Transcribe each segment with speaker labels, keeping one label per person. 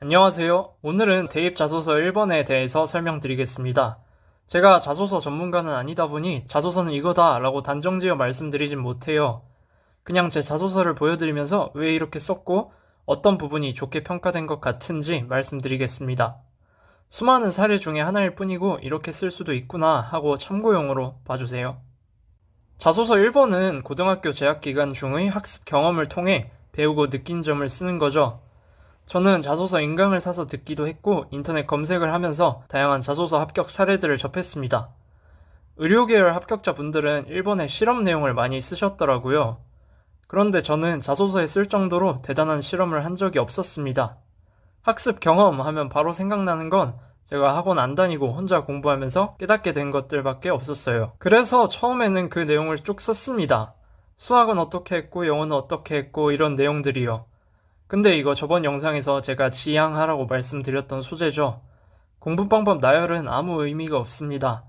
Speaker 1: 안녕하세요. 오늘은 대입 자소서 1번에 대해서 설명드리겠습니다. 제가 자소서 전문가는 아니다 보니 자소서는 이거다 라고 단정지어 말씀드리진 못해요. 그냥 제 자소서를 보여드리면서 왜 이렇게 썼고 어떤 부분이 좋게 평가된 것 같은지 말씀드리겠습니다. 수많은 사례 중에 하나일 뿐이고 이렇게 쓸 수도 있구나 하고 참고용으로 봐주세요. 자소서 1번은 고등학교 재학 기간 중의 학습 경험을 통해 배우고 느낀 점을 쓰는 거죠. 저는 자소서 인강을 사서 듣기도 했고 인터넷 검색을 하면서 다양한 자소서 합격 사례들을 접했습니다. 의료계열 합격자분들은 1번에 실험 내용을 많이 쓰셨더라고요. 그런데 저는 자소서에 쓸 정도로 대단한 실험을 한 적이 없었습니다. 학습 경험 하면 바로 생각나는 건 제가 학원 안 다니고 혼자 공부하면서 깨닫게 된 것들밖에 없었어요. 그래서 처음에는 그 내용을 쭉 썼습니다. 수학은 어떻게 했고 영어는 어떻게 했고 이런 내용들이요. 근데 이거 저번 영상에서 제가 지향하라고 말씀드렸던 소재죠. 공부 방법 나열은 아무 의미가 없습니다.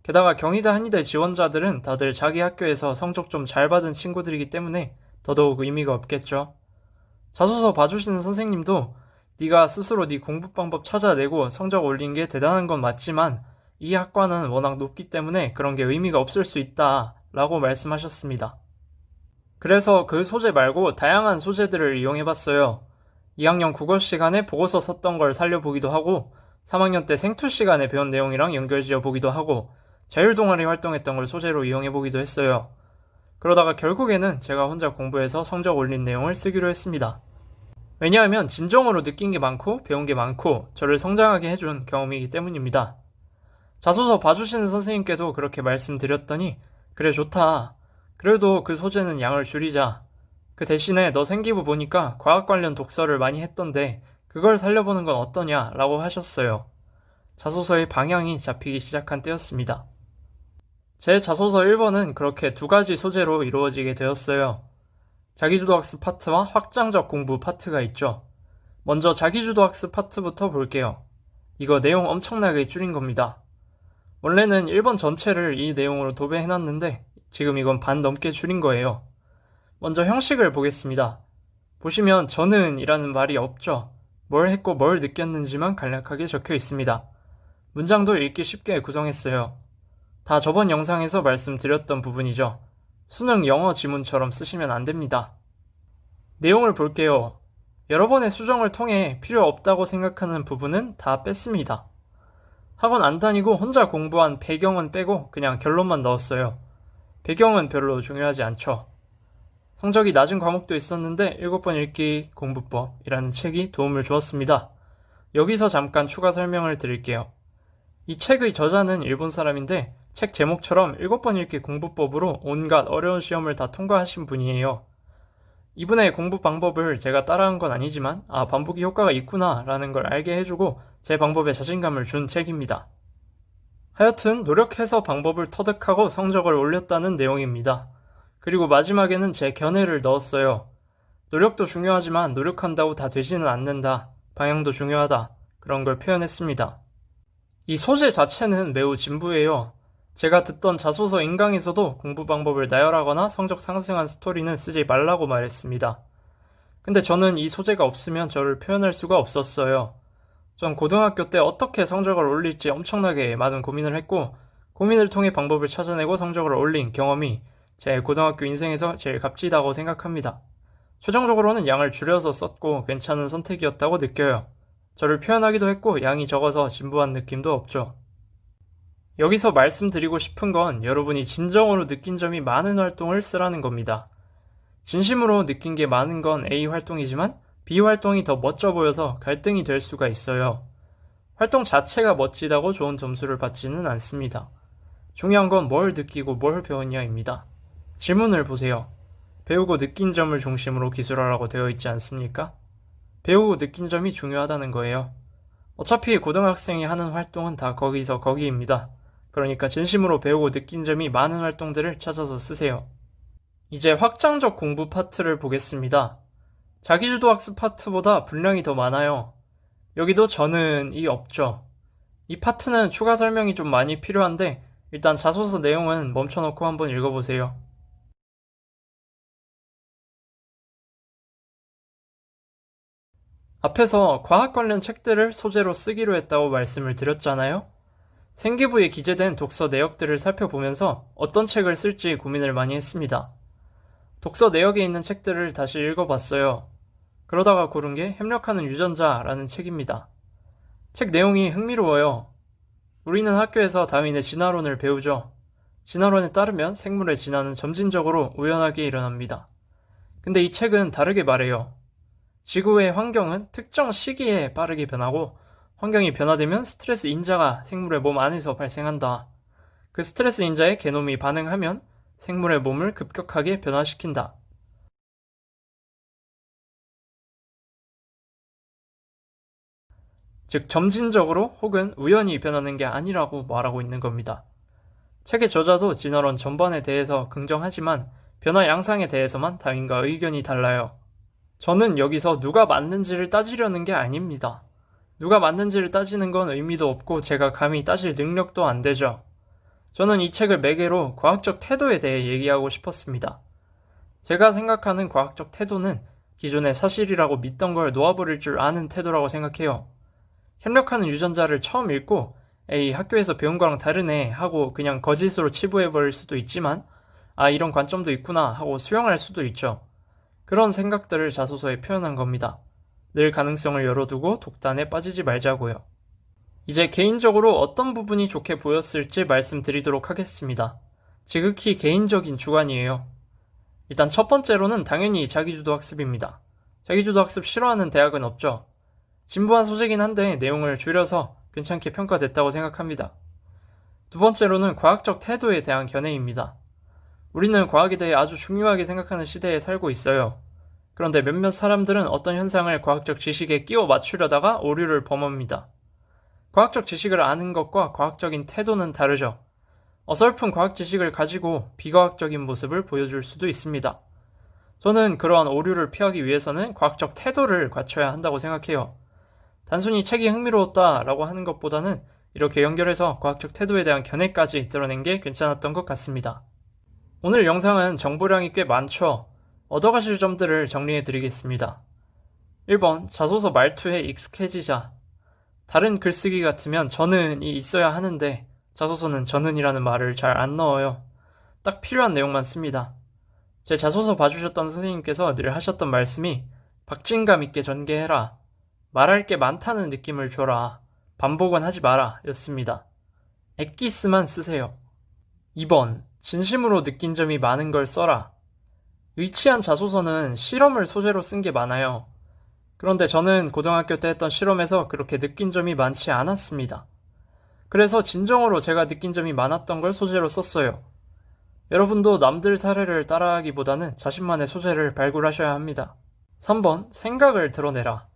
Speaker 1: 게다가 경희대 한의대 지원자들은 다들 자기 학교에서 성적 좀 잘 받은 친구들이기 때문에 더더욱 의미가 없겠죠. 자소서 봐주시는 선생님도 네가 스스로 네 공부 방법 찾아내고 성적 올린 게 대단한 건 맞지만 이 학과는 워낙 높기 때문에 그런 게 의미가 없을 수 있다 라고 말씀하셨습니다. 그래서 그 소재 말고 다양한 소재들을 이용해봤어요. 2학년 국어 시간에 보고서 썼던 걸 살려보기도 하고 3학년 때 생투 시간에 배운 내용이랑 연결지어 보기도 하고 자율동아리 활동했던 걸 소재로 이용해보기도 했어요. 그러다가 결국에는 제가 혼자 공부해서 성적 올린 내용을 쓰기로 했습니다. 왜냐하면 진정으로 느낀 게 많고 배운 게 많고 저를 성장하게 해준 경험이기 때문입니다. 자소서 봐주시는 선생님께도 그렇게 말씀드렸더니 그래 좋다. 그래도 그 소재는 양을 줄이자. 그 대신에 너 생기부 보니까 과학 관련 독서를 많이 했던데 그걸 살려보는 건 어떠냐 라고 하셨어요. 자소서의 방향이 잡히기 시작한 때였습니다. 제 자소서 1번은 그렇게 두 가지 소재로 이루어지게 되었어요. 자기주도 학습 파트와 확장적 공부 파트가 있죠. 먼저 자기주도 학습 파트부터 볼게요. 이거 내용 엄청나게 줄인 겁니다. 원래는 1번 전체를 이 내용으로 도배해놨는데 지금 이건 반 넘게 줄인 거예요. 먼저 형식을 보겠습니다. 보시면 저는 이라는 말이 없죠. 뭘 했고 뭘 느꼈는지만 간략하게 적혀 있습니다. 문장도 읽기 쉽게 구성했어요. 다 저번 영상에서 말씀드렸던 부분이죠. 수능 영어 지문처럼 쓰시면 안 됩니다. 내용을 볼게요. 여러 번의 수정을 통해 필요 없다고 생각하는 부분은 다 뺐습니다. 학원 안 다니고 혼자 공부한 배경은 빼고 그냥 결론만 넣었어요. 배경은 별로 중요하지 않죠. 성적이 낮은 과목도 있었는데 7번 읽기 공부법이라는 책이 도움을 주었습니다. 여기서 잠깐 추가 설명을 드릴게요. 이 책의 저자는 일본 사람인데 책 제목처럼 7번 읽기 공부법으로 온갖 어려운 시험을 다 통과하신 분이에요. 이분의 공부 방법을 제가 따라한 건 아니지만 반복이 효과가 있구나 라는 걸 알게 해주고 제 방법에 자신감을 준 책입니다. 하여튼 노력해서 방법을 터득하고 성적을 올렸다는 내용입니다. 그리고 마지막에는 제 견해를 넣었어요. 노력도 중요하지만 노력한다고 다 되지는 않는다. 방향도 중요하다. 그런 걸 표현했습니다. 이 소재 자체는 매우 진부해요. 제가 듣던 자소서 인강에서도 공부 방법을 나열하거나 성적 상승한 스토리는 쓰지 말라고 말했습니다. 근데 저는 이 소재가 없으면 저를 표현할 수가 없었어요. 전 고등학교 때 어떻게 성적을 올릴지 엄청나게 많은 고민을 했고 고민을 통해 방법을 찾아내고 성적을 올린 경험이 제 고등학교 인생에서 제일 값지다고 생각합니다. 최종적으로는 양을 줄여서 썼고 괜찮은 선택이었다고 느껴요. 저를 표현하기도 했고 양이 적어서 진부한 느낌도 없죠. 여기서 말씀드리고 싶은 건 여러분이 진정으로 느낀 점이 많은 활동을 쓰라는 겁니다. 진심으로 느낀 게 많은 건 A 활동이지만 B 활동이 더 멋져 보여서 갈등이 될 수가 있어요. 활동 자체가 멋지다고 좋은 점수를 받지는 않습니다. 중요한 건 뭘 느끼고 뭘 배웠냐입니다. 질문을 보세요. 배우고 느낀 점을 중심으로 기술하라고 되어 있지 않습니까? 배우고 느낀 점이 중요하다는 거예요. 어차피 고등학생이 하는 활동은 다 거기서 거기입니다. 그러니까 진심으로 배우고 느낀 점이 많은 활동들을 찾아서 쓰세요. 이제 확장적 공부 파트를 보겠습니다. 자기주도 학습 파트보다 분량이 더 많아요. 여기도 저는이 없죠. 이 파트는 추가 설명이 좀 많이 필요한데 일단 자소서 내용은 멈춰놓고 한번 읽어보세요. 앞에서 과학 관련 책들을 소재로 쓰기로 했다고 말씀을 드렸잖아요. 생기부에 기재된 독서 내역들을 살펴보면서 어떤 책을 쓸지 고민을 많이 했습니다. 독서 내역에 있는 책들을 다시 읽어봤어요. 그러다가 고른 게 협력하는 유전자라는 책입니다. 책 내용이 흥미로워요. 우리는 학교에서 다윈의 진화론을 배우죠. 진화론에 따르면 생물의 진화는 점진적으로 우연하게 일어납니다. 근데 이 책은 다르게 말해요. 지구의 환경은 특정 시기에 빠르게 변하고 환경이 변화되면 스트레스 인자가 생물의 몸 안에서 발생한다. 그 스트레스 인자에 게놈이 반응하면 생물의 몸을 급격하게 변화시킨다. 즉 점진적으로 혹은 우연히 변하는 게 아니라고 말하고 있는 겁니다. 책의 저자도 진화론 전반에 대해서 긍정하지만 변화 양상에 대해서만 다윈과 의견이 달라요. 저는 여기서 누가 맞는지를 따지려는 게 아닙니다. 누가 맞는지를 따지는 건 의미도 없고 제가 감히 따질 능력도 안 되죠. 저는 이 책을 매개로 과학적 태도에 대해 얘기하고 싶었습니다. 제가 생각하는 과학적 태도는 기존의 사실이라고 믿던 걸 놓아버릴 줄 아는 태도라고 생각해요. 협력하는 유전자를 처음 읽고 에이 학교에서 배운 거랑 다르네 하고 그냥 거짓으로 치부해버릴 수도 있지만 아 이런 관점도 있구나 하고 수용할 수도 있죠. 그런 생각들을 자소서에 표현한 겁니다. 늘 가능성을 열어두고 독단에 빠지지 말자고요. 이제 개인적으로 어떤 부분이 좋게 보였을지 말씀드리도록 하겠습니다. 지극히 개인적인 주관이에요. 일단 첫 번째로는 당연히 자기주도 학습입니다. 자기주도 학습 싫어하는 대학은 없죠. 진부한 소재긴 한데 내용을 줄여서 괜찮게 평가됐다고 생각합니다. 두 번째로는 과학적 태도에 대한 견해입니다. 우리는 과학에 대해 아주 중요하게 생각하는 시대에 살고 있어요. 그런데 몇몇 사람들은 어떤 현상을 과학적 지식에 끼워 맞추려다가 오류를 범합니다. 과학적 지식을 아는 것과 과학적인 태도는 다르죠. 어설픈 과학 지식을 가지고 비과학적인 모습을 보여줄 수도 있습니다. 저는 그러한 오류를 피하기 위해서는 과학적 태도를 갖춰야 한다고 생각해요. 단순히 책이 흥미로웠다라고 하는 것보다는 이렇게 연결해서 과학적 태도에 대한 견해까지 드러낸 게 괜찮았던 것 같습니다. 오늘 영상은 정보량이 꽤 많죠. 얻어가실 점들을 정리해드리겠습니다. 1번, 자소서 말투에 익숙해지자. 다른 글쓰기 같으면 저는이 있어야 하는데 자소서는 저는이라는 말을 잘 안 넣어요. 딱 필요한 내용만 씁니다. 제 자소서 봐주셨던 선생님께서 늘 하셨던 말씀이 박진감 있게 전개해라. 말할 게 많다는 느낌을 줘라. 반복은 하지 마라 였습니다. 엑기스만 쓰세요. 2번, 진심으로 느낀 점이 많은 걸 써라. 의치한 자소서는 실험을 소재로 쓴 게 많아요. 그런데 저는 고등학교 때 했던 실험에서 그렇게 느낀 점이 많지 않았습니다. 그래서 진정으로 제가 느낀 점이 많았던 걸 소재로 썼어요. 여러분도 남들 사례를 따라하기보다는 자신만의 소재를 발굴하셔야 합니다. 3번, 생각을 드러내라.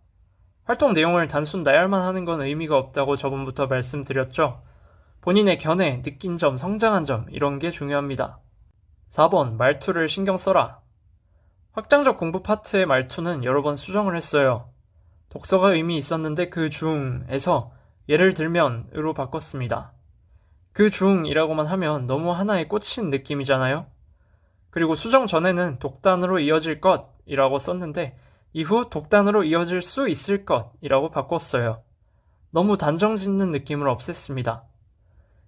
Speaker 1: 활동 내용을 단순 나열만 하는 건 의미가 없다고 저번부터 말씀드렸죠. 본인의 견해, 느낀 점, 성장한 점 이런 게 중요합니다. 4번, 말투를 신경 써라. 확장적 공부 파트의 말투는 여러 번 수정을 했어요. 독서가 의미 있었는데 그 중에서 예를 들면으로 바꿨습니다. 그 중이라고만 하면 너무 하나에 꽂힌 느낌이잖아요. 그리고 수정 전에는 독단으로 이어질 것이라고 썼는데 이후 독단으로 이어질 수 있을 것이라고 바꿨어요. 너무 단정 짓는 느낌을 없앴습니다.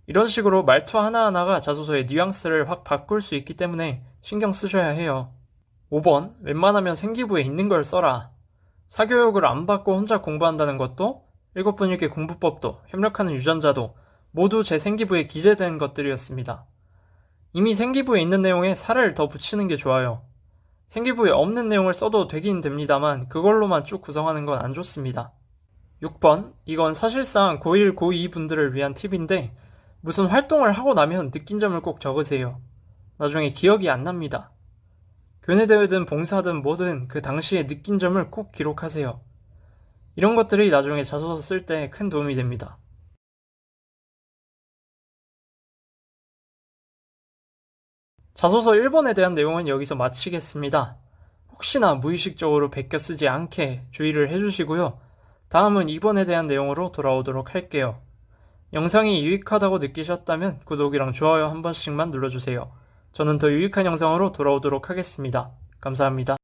Speaker 1: 이런 식으로 말투 하나하나가 자소서의 뉘앙스를 확 바꿀 수 있기 때문에 신경 쓰셔야 해요. 5번, 웬만하면 생기부에 있는 걸 써라. 사교육을 안 받고 혼자 공부한다는 것도, 7분 읽기 공부법도, 협력하는 유전자도 모두 제 생기부에 기재된 것들이었습니다. 이미 생기부에 있는 내용에 살을 더 붙이는 게 좋아요. 생기부에 없는 내용을 써도 되긴 됩니다만 그걸로만 쭉 구성하는 건 안 좋습니다. 6번, 이건 사실상 고1, 고2 분들을 위한 팁인데 무슨 활동을 하고 나면 느낀 점을 꼭 적으세요. 나중에 기억이 안 납니다. 교내대회든 봉사든 뭐든 그 당시에 느낀 점을 꼭 기록하세요. 이런 것들이 나중에 자소서 쓸 때 큰 도움이 됩니다. 자소서 1번에 대한 내용은 여기서 마치겠습니다. 혹시나 무의식적으로 베껴 쓰지 않게 주의를 해주시고요. 다음은 2번에 대한 내용으로 돌아오도록 할게요. 영상이 유익하다고 느끼셨다면 구독이랑 좋아요 한 번씩만 눌러주세요. 저는 더 유익한 영상으로 돌아오도록 하겠습니다. 감사합니다.